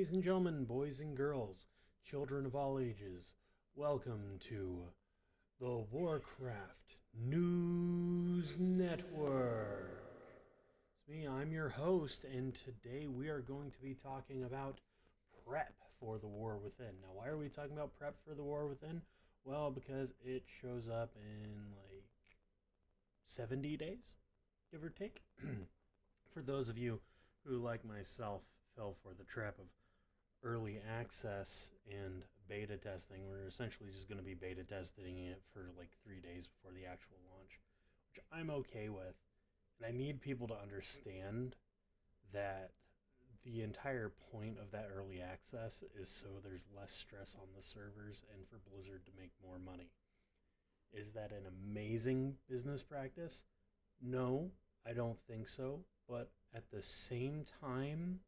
Ladies and gentlemen, boys and girls, children of all ages, welcome to the Warcraft News Network. It's me, I'm your host, and today we are going to be talking about prep for the War Within. Now, why are we talking about prep for the War Within? Well, because it shows up in like 70 days, give or take. For those of you who, like myself, fell for the trap of early access and beta testing, we're essentially just going to be beta testing it for like 3 days before the actual launch, which I'm okay with. And I need people to understand that the entire point of that early access is so there's less stress on the servers and for Blizzard to make more money. Is that an amazing business practice? No, I don't think so. But at the same time,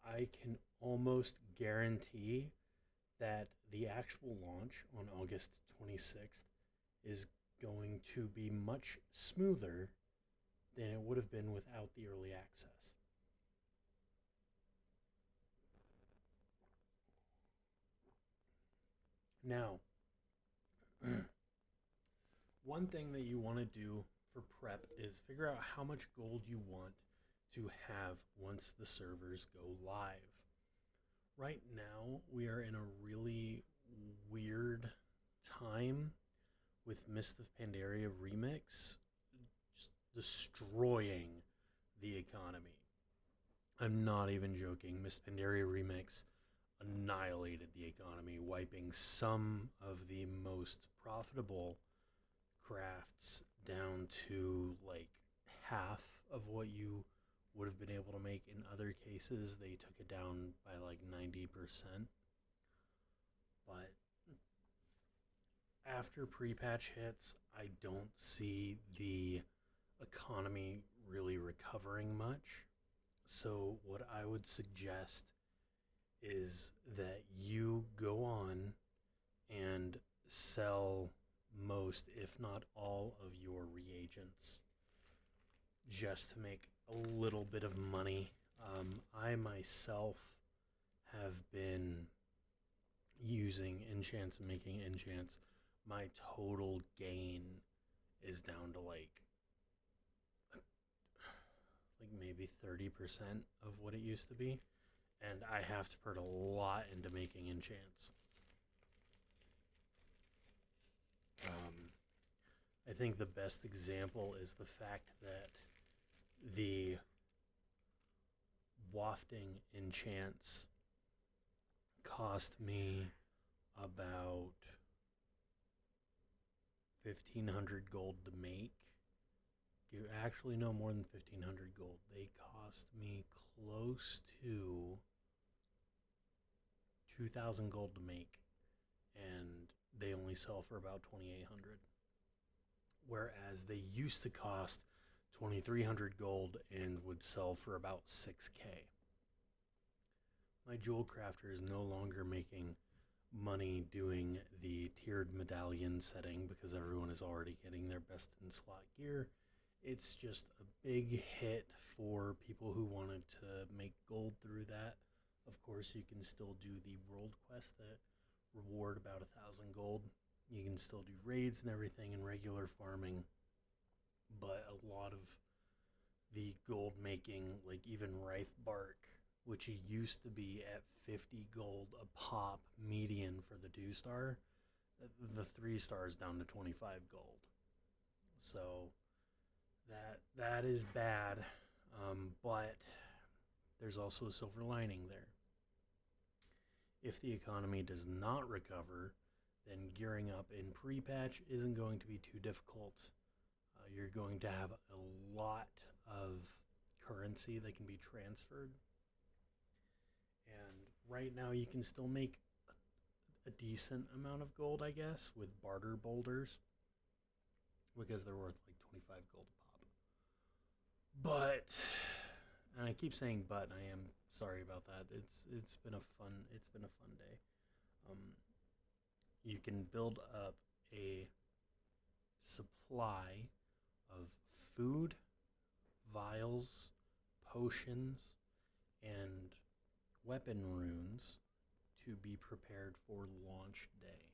I can almost guarantee that the actual launch on August 26th is going to be much smoother than it would have been without the early access. Now, one thing that you want to do for prep is figure out how much gold you want to have once the servers go live. Right now, we are in a really weird time with Mist of Pandaria Remix just destroying the economy. I'm not even joking. Mist of Pandaria Remix annihilated the economy, wiping some of the most profitable crafts down to like half of what you would have been able to make. In other cases, they took it down by like 90%. But after pre-patch hits, I don't see the economy really recovering much. So what I would suggest is that you go on and sell most, if not all, of your reagents just to make a little bit of money. I myself have been using enchants and making enchants. My total gain is down to like maybe 30% of what it used to be, and I have to put a lot into making enchants. I think the best example is the fact that the wafting enchants cost me about 1,500 gold to make. Actually, no, more than 1,500 gold. They cost me close to 2,000 gold to make, and they only sell for about 2,800. Whereas they used to cost 2,300 gold and would sell for about 6k. My jewel crafter is no longer making money doing the tiered medallion setting because everyone is already getting their best in slot gear. It's just a big hit for people who wanted to make gold through that. Of course, you can still do the world quest that reward about 1,000 gold. You can still do raids and everything in regular farming, but a lot of the gold making, like even Wraith Bark, which used to be at 50 gold a pop median for the 2-star, the 3-star is down to 25 gold. So that is bad, but there's also a silver lining there. If the economy does not recover, then gearing up in pre-patch isn't going to be too difficult. You're going to have a lot of currency that can be transferred. And right now you can still make a decent amount of gold, I guess, with barter boulders, because they're worth like 25 gold a pop. But, and I keep saying but, and I am sorry about that. It's been a fun day. You can build up a supply of food, vials, potions, and weapon runes to be prepared for launch day.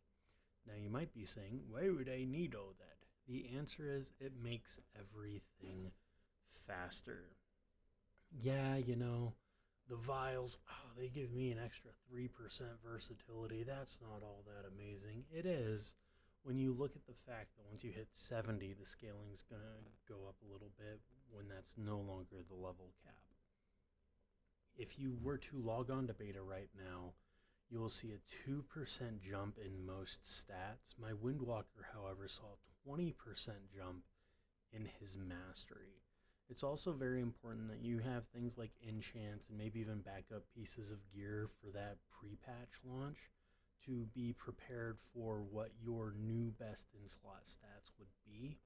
Now you might be saying, why would I need all that? The answer is it makes everything faster. Yeah, the vials, they give me an extra 3% versatility. That's not all that amazing. It is when you look at the fact that once you hit 70, the scaling's going to go up a little bit when that's no longer the level cap. If you were to log on to beta right now, you will see a 2% jump in most stats. My Windwalker, however, saw a 20% jump in his mastery. It's also very important that you have things like enchants and maybe even backup pieces of gear for that pre-patch launch to be prepared for what your new best in slot stats would be.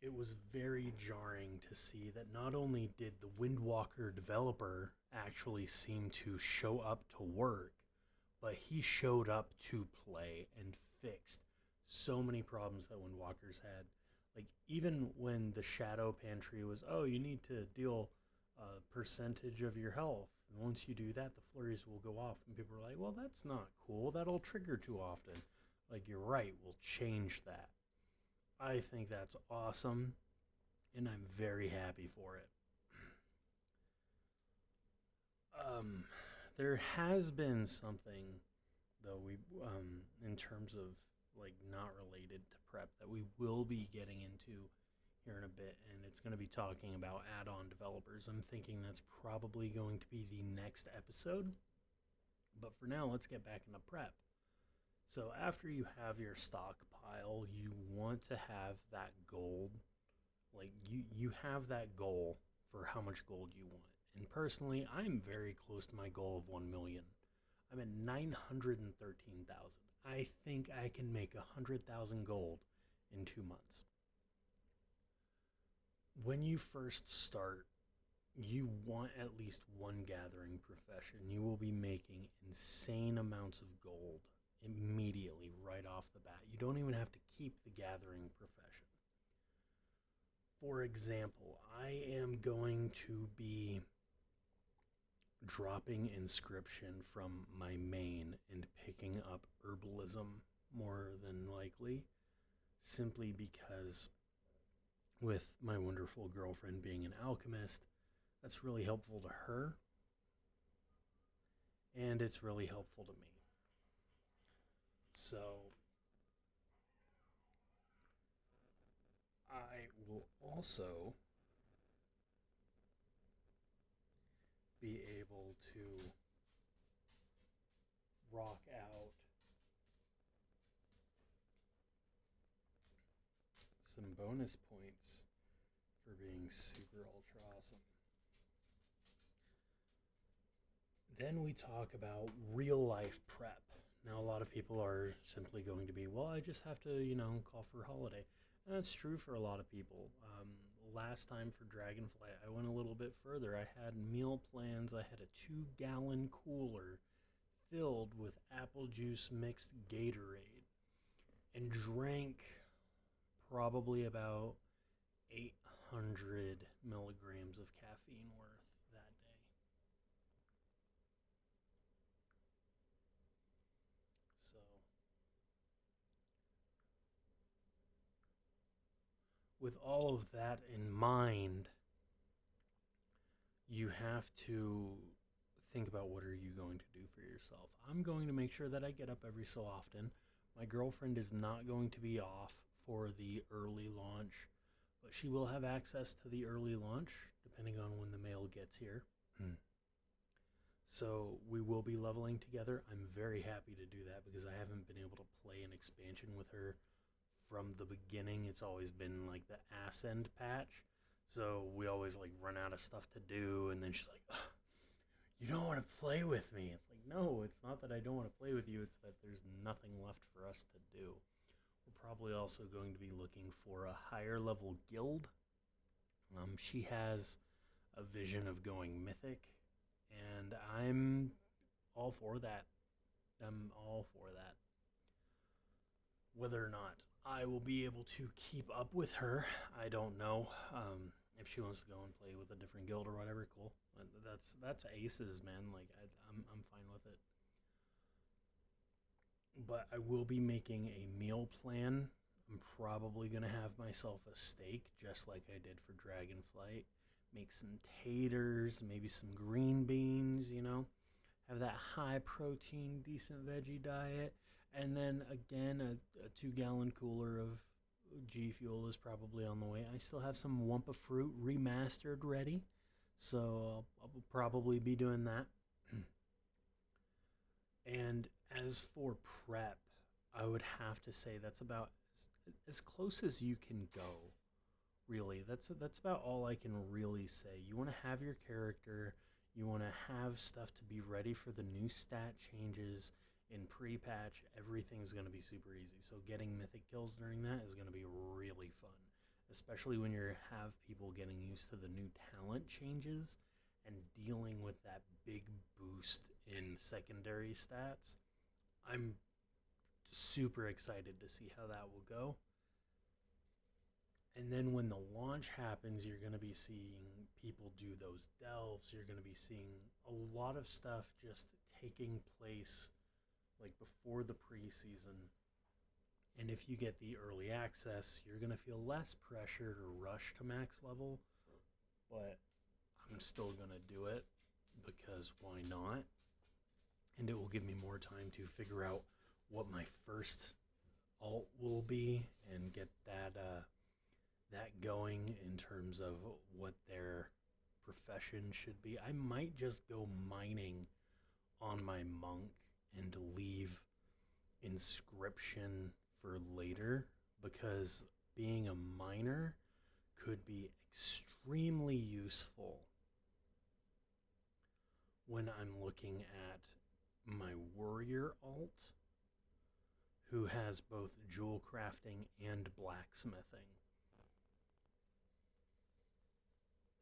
It was very jarring to see that not only did the Windwalker developer actually seem to show up to work, but he showed up to play and fixed so many problems that Windwalkers had. Like, even when the Shadow Pantry was, you need to deal a percentage of your health. And once you do that, the flurries will go off. And people were like, well, that's not cool. That'll trigger too often. Like, you're right. We'll change that. I think that's awesome. And I'm very happy for it. There has been something, though, in terms of like not related to prep that we will be getting into here in a bit, and it's going to be talking about add-on developers. I'm thinking that's probably going to be the next episode, but for now, let's get back into prep. So after you have your stockpile, you want to have that gold, like you have that goal for how much gold you want. And personally, I'm very close to my goal of 1 million. I'm at 913,000. I think I can make 100,000 gold in 2 months. When you first start, you want at least one gathering profession. You will be making insane amounts of gold immediately right off the bat. You don't even have to keep the gathering profession. For example, I am going to be dropping inscription from my main and picking up herbalism more than likely, simply because with my wonderful girlfriend being an alchemist, that's really helpful to her, and it's really helpful to me. So I will also be able to rock out some bonus points for being super ultra awesome. Then we talk about real life prep. Now, a lot of people are simply going to be, well, I just have to, call for a holiday. And that's true for a lot of people. Last time for Dragonflight, I went a little bit further. I had meal plans. I had a 2-gallon cooler filled with apple juice mixed Gatorade and drank probably about 800 milligrams of caffeine worth that day. So with all of that in mind, you have to think about what are you going to do for yourself. I'm going to make sure that I get up every so often. My girlfriend is not going to be off for the early launch, but she will have access to the early launch depending on when the mail gets here. So we will be leveling together. I'm very happy to do that because I haven't been able to play an expansion with her from the beginning. It's always been like the ass end patch. So we always like run out of stuff to do, and then she's like, you don't want to play with me. It's like, no, it's not that I don't want to play with you. It's that there's nothing left for us to do. We're probably also going to be looking for a higher level guild. She has a vision of going mythic, and I'm all for that. Whether or not I will be able to keep up with her, I don't know. If she wants to go and play with a different guild or whatever, cool. That's aces, man. Like I'm fine with it. But I will be making a meal plan. I'm probably gonna have myself a steak, just like I did for Dragonflight. Make some taters, maybe some green beans. Have that high protein, decent veggie diet, and then again a 2 gallon cooler of G Fuel is probably on the way. I still have some Wumpa Fruit remastered ready, so I'll probably be doing that. And as for prep, I would have to say that's about as close as you can go. Really, that's about all I can really say. You want to have your character, you want to have stuff to be ready for the new stat changes in pre-patch. Everything's going to be super easy. So getting mythic kills during that is going to be really fun, especially when you have people getting used to the new talent changes and dealing with that big boost in secondary stats. I'm super excited to see how that will go. And then when the launch happens, you're going to be seeing people do those delves. You're going to be seeing a lot of stuff just taking place like before the preseason. And if you get the early access, you're going to feel less pressure to rush to max level. But I'm still going to do it because why not? And it will give me more time to figure out what my first alt will be and get that going in terms of what their profession should be. I might just go mining on my monk and leave inscription for later, because being a miner could be extremely useful when I'm looking at my warrior alt, who has both jewel crafting and blacksmithing.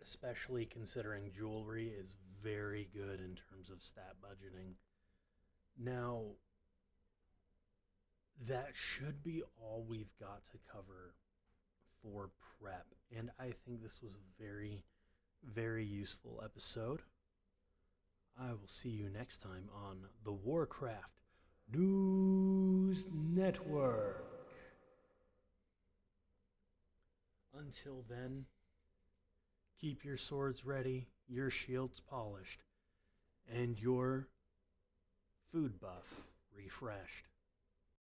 Especially considering jewelry is very good in terms of stat budgeting. Now, that should be all we've got to cover for prep, and I think this was a very, very useful episode. I will see you next time on the Warcraft News Network. Until then, keep your swords ready, your shields polished, and your food buff refreshed.